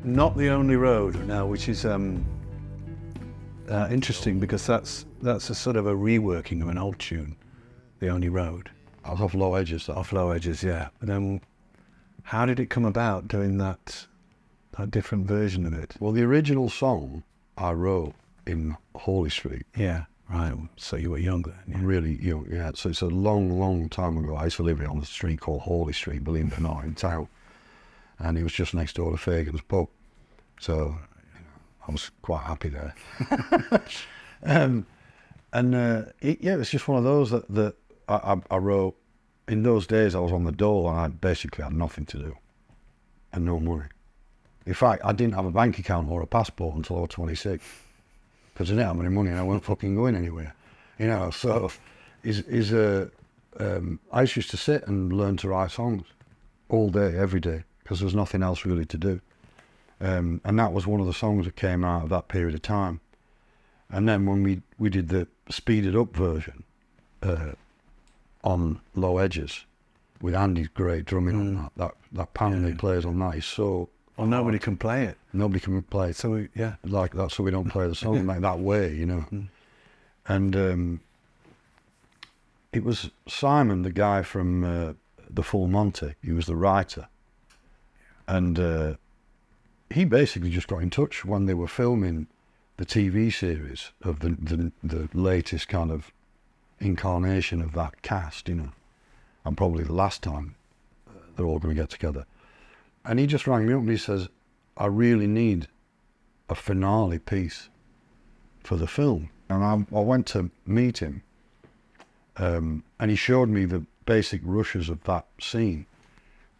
Not the Only Road now, which is interesting because that's a sort of a reworking of an old tune, The Only Road. I was off Low Edges. Off Low Edges, yeah. But then, how did it come about doing that different version of it? Well, the original song I wrote in Hawley Street. Yeah, right. So you were young then. Yeah. Really young, yeah. So it's a long, long time ago. I used to live on the street called Hawley Street, believe it or not, in town. And it was just next door to Fagan's pub. So I was quite happy there. It was just one of those that I wrote. In those days, I was on the dole and I basically had nothing to do and no money. In fact, I didn't have a bank account or a passport until I was 26 because I didn't have any money and I weren't fucking going anywhere. So I used to sit and learn to write songs all day, every day, because there was nothing else really to do. And that was one of the songs that came out of that period of time. And then when we did the speeded up version on Low Edges with Andy's great drumming on that pattern he plays on that is so... Well, nobody can play it. Nobody can play it. So like that, so we don't play the song like that way, And it was Simon, the guy from the Full Monty. He was the writer, and he basically just got in touch when they were filming the TV series of the latest kind of incarnation of that cast, and probably the last time they're all going to get together. And he just rang me up and he says, I really need a finale piece for the film. And I went to meet him, and he showed me the basic rushes of that scene.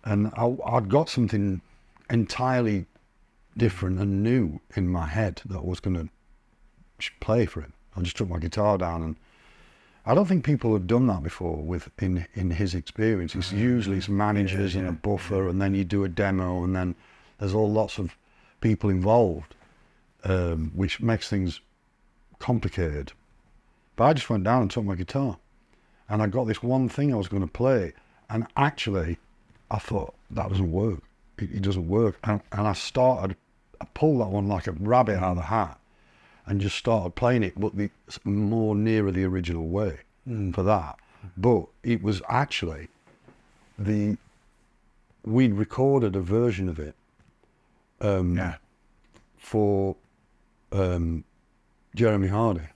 And I'd got something entirely different and new in my head that I was going to play for him. I just took my guitar down, and I don't think people have done that before in his experience. It's usually it's managers and a buffer, and then you do a demo, and then there's lots of people involved, which makes things complicated. But I just went down and took my guitar, and I got this one thing I was going to play, and actually I thought, that doesn't work. It doesn't work. And I pulled that one like a rabbit out of the hat and just started playing it, but more nearer the original way for that. But it was actually we'd recorded a version of it for Jeremy Hardy.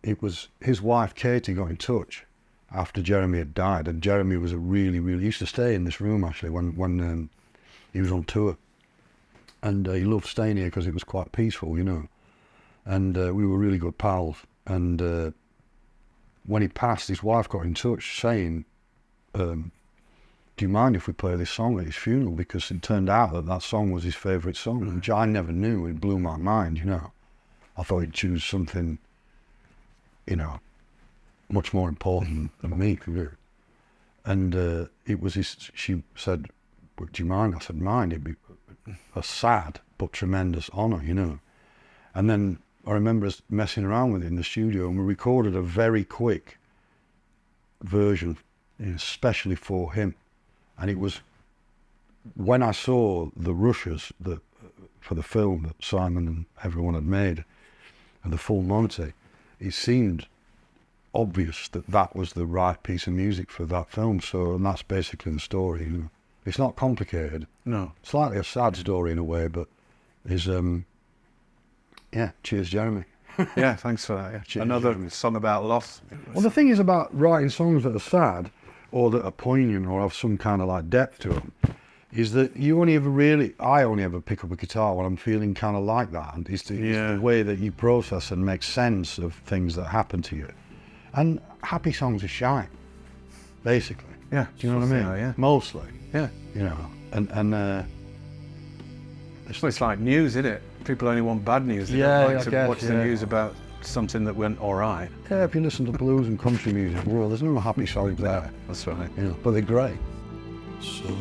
It was his wife Katie got in touch after Jeremy had died, and Jeremy was he used to stay in this room actually when he was on tour, and he loved staying here because it was quite peaceful, and we were really good pals. And when he passed, his wife got in touch saying, do you mind if we play this song at his funeral? Because it turned out that song was his favourite song, which I never knew. It blew my mind, I thought he'd choose something, much more important than me. And it was she said, do you mind? I said, mind. It'd be a sad but tremendous honour, And then I remember us messing around with it in the studio, and we recorded a very quick version, especially for him. And it was when I saw the rushes for the film that Simon and everyone had made, and the Full Monty, it seemed obvious that was the right piece of music for that film. And that's basically the story. It's not complicated. No. Slightly a sad story in a way, but is cheers, Jeremy. Yeah, thanks for that. Yeah. Cheers, Another Jeremy. song about loss. Well, the thing is about writing songs that are sad or that are poignant or have some kind of like depth to them, is that I only ever pick up a guitar when I'm feeling kind of like that. And it's the way that you process and make sense of things that happen to you. And happy songs are shite, basically. Yeah. Do you know what I mean? Yeah. Mostly. Yeah. It's like news, isn't it? People only want bad news. They don't like to watch the news about something that went all right. Yeah, if you listen to blues and country music, there's no happy songs there. That's right. But they're great. So